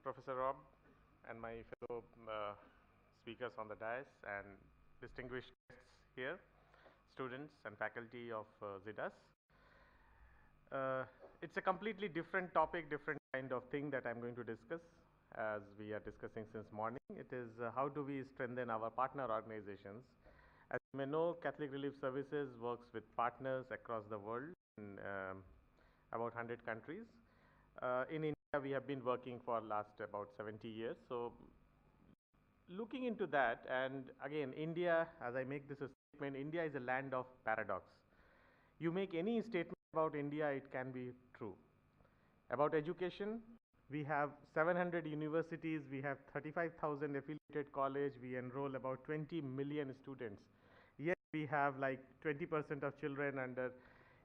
Professor Rob and my fellow speakers on the dais and distinguished guests here, students and faculty of XIDAS. It's a completely different topic, different kind of thing that I'm going to discuss as we are discussing since morning. It is how do we strengthen our partner organizations. As you may know, Catholic Relief Services works with partners across the world in about 100 countries. In India, we have been working for last about 70 years. So looking into that, and again, India, as I make this a statement, India is a land of paradox. You make any statement about India, it can be true. About education, we have 700 universities, we have 35,000 affiliated college, we enroll about 20 million students. Yet we have like 20% of children under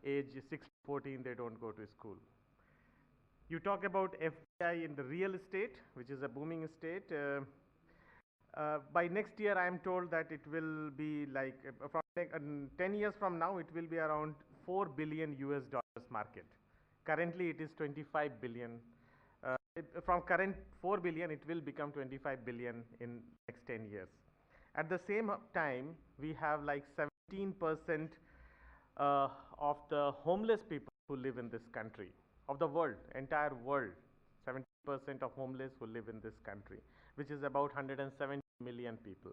age 6 to 14, they don't go to school. You talk about FDI in the real estate, which is a booming state. By next year, I am told that it will be like, from 10 years from now, it will be around 4 billion US dollars market. Currently, it is 25 billion. From current 4 billion, it will become 25 billion in next 10 years. At the same time, we have like 17% of the homeless people who live in this country, of the world, entire world. 70% of homeless who live in this country, which is about 170 million people.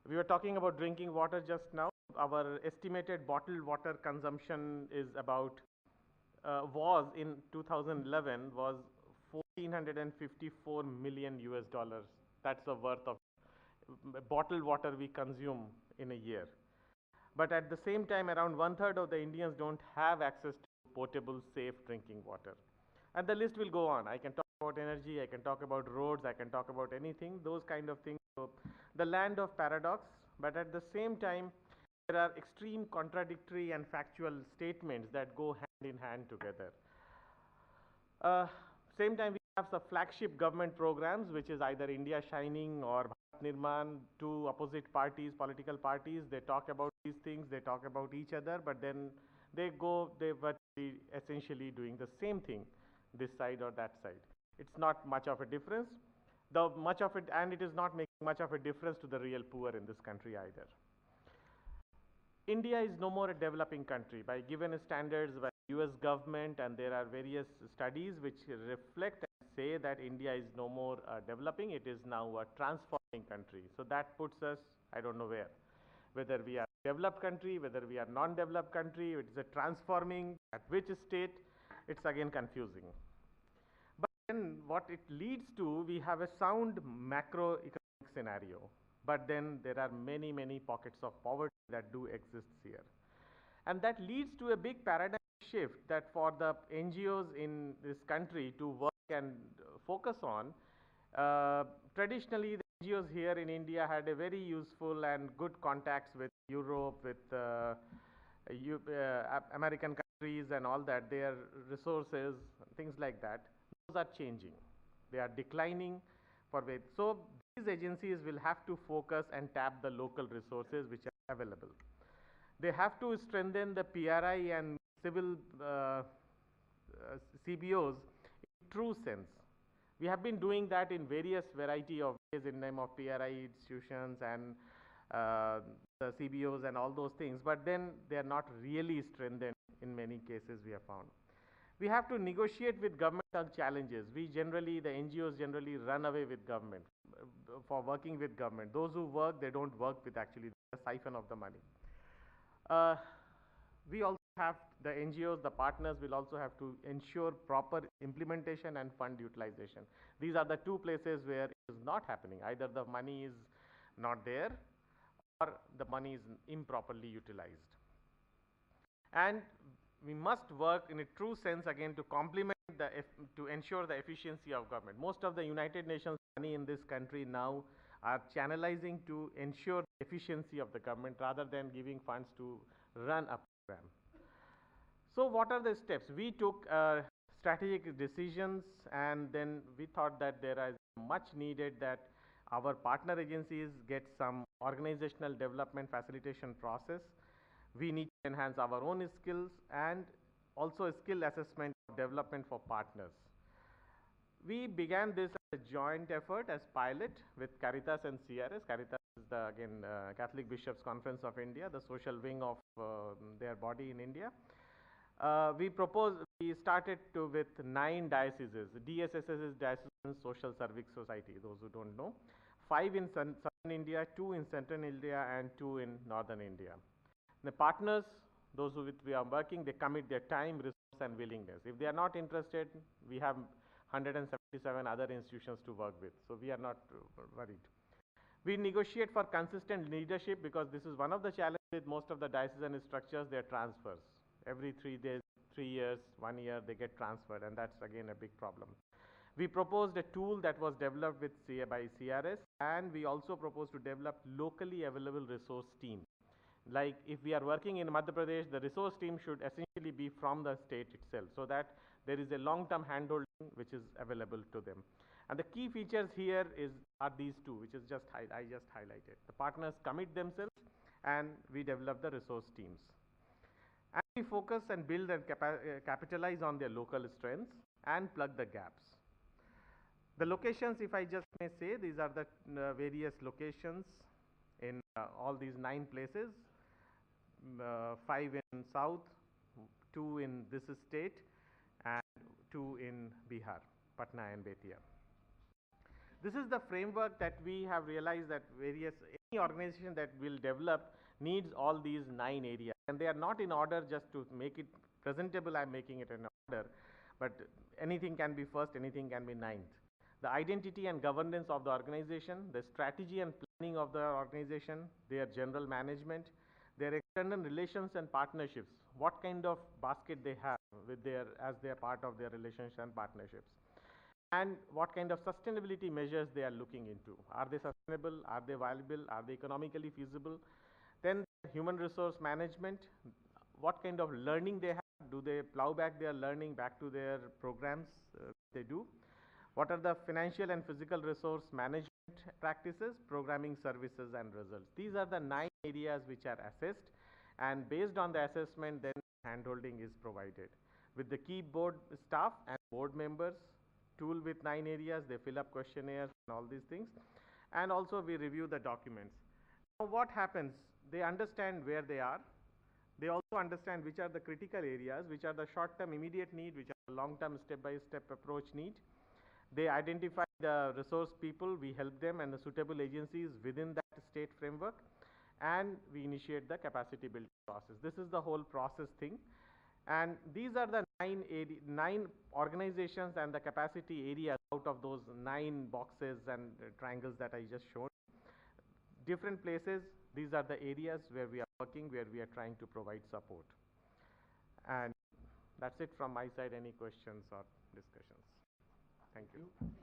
We were talking about drinking water just now. Our estimated bottled water consumption is about, was in 2011 was 1,454 million US dollars. That's the worth of bottled water we consume in a year. But at the same time, around 1/3 of the Indians don't have access to potable, safe drinking water. And the list will go on. I can talk about energy, I can talk about roads, I can talk about anything, those kind of things. So the land of paradox, but at the same time, there are extreme contradictory and factual statements that go hand in hand together. Same time, we have the flagship government programs, which is either India Shining or Bharat Nirman, two opposite parties, political parties. They talk about these things, they talk about each other, but then they were essentially doing the same thing, this side or that side. It's not much of a difference. And it is not making much of a difference to the real poor in this country either. India is no more a developing country by given standards by US government, and there are various studies which reflect and say that India is no more developing, it is now a transforming country. So that puts us, I don't know whether we are a developed country, whether we are non-developed country, it is a transforming, at which state, it's again confusing. But then what it leads to, we have a sound macroeconomic scenario. But then there are many, many pockets of poverty that do exist here. And that leads to a big paradigm shift that for the NGOs in this country to work and focus on, traditionally the NGOs here in India had a very useful and good contacts with Europe, with American countries and all that, their resources, things like that. Those are changing. They are declining for weight. So these agencies will have to focus and tap the local resources which are available. They have to strengthen the PRI and civil CBOs in true sense. We have been doing that in various variety of ways in name of PRI institutions and the CBOs and all those things, but then they are not really strengthened in many cases we have found. We have to negotiate with government on challenges. The NGOs generally run away with government for working with government. Those who work, they don't work with actually the siphon of the money. We also have the NGOs, the partners will also have to ensure proper implementation and fund utilization. These are the two places where it is not happening. Either the money is not there or the money is improperly utilized. And we must work in a true sense again to complement to ensure the efficiency of government. Most of the United Nations money in this country now are channelizing to ensure the efficiency of the government rather than giving funds to run a program. So what are the steps? We took strategic decisions, and then we thought that there is much needed that our partner agencies get some organizational development facilitation process. We need to enhance our own skills and also skill assessment development for partners. We began this a joint effort as pilot with CARITAS and CRS. CARITAS is the, again, Catholic Bishops Conference of India, the social wing of their body in India. We started with 9 dioceses. DSSS is Diocesan Social Service Society, those who don't know. 5 in southern India, 2 in central India, and 2 in northern India. The partners, those who we are working, they commit their time, resource, and willingness. If they are not interested, we have 177 other institutions to work with, so we are not worried. We negotiate for consistent leadership because this is one of the challenges with most of the diocesan structures, their transfers. Every 3 days, 3 years, 1 year, they get transferred, and that's again a big problem. We proposed a tool that was developed by CRS, and we also proposed to develop locally available resource team. Like if we are working in Madhya Pradesh, the resource team should essentially be from the state itself, so that there is a long-term handholding which is available to them. And the key features here are these two, which is I just highlighted. The partners commit themselves, and we develop the resource teams. And we focus and build and capitalize on their local strengths and plug the gaps. The locations, if I just may say, these are the various locations in all these 9 places. 5 in south, 2 in this state, and 2 in Bihar, Patna and Betia. This is the framework that we have realized that any organization that will develop needs all these 9 areas, and they are not in order. Just to make it presentable, I am making it in order, but anything can be first, anything can be ninth. The identity and governance of the organization, the strategy and planning of the organization, their general management, their external relations and partnerships, what kind of basket they have as their part of their relations and partnerships, and what kind of sustainability measures they are looking into. Are they sustainable? Are they viable? Are they economically feasible? Then human resource management, what kind of learning they have? Do they plow back their learning back to their programs? They do. What are the financial and physical resource management practices, programming services and results? These are the 9 areas which are assessed, and based on the assessment, then handholding is provided. With the key board staff and board members, tool with 9 areas, they fill up questionnaires and all these things, and also we review the documents. Now what happens? They understand where they are. They also understand which are the critical areas, which are the short-term immediate need, which are the long-term step-by-step approach need. They identify the resource people, we help them, and the suitable agencies within that state framework, and we initiate the capacity building process. This is the whole process thing, and these are the 9 organizations and the capacity areas out of those 9 boxes and triangles that I just showed. Different places, these are the areas where we are working, where we are trying to provide support. And that's it from my side. Any questions or discussions? Thank you.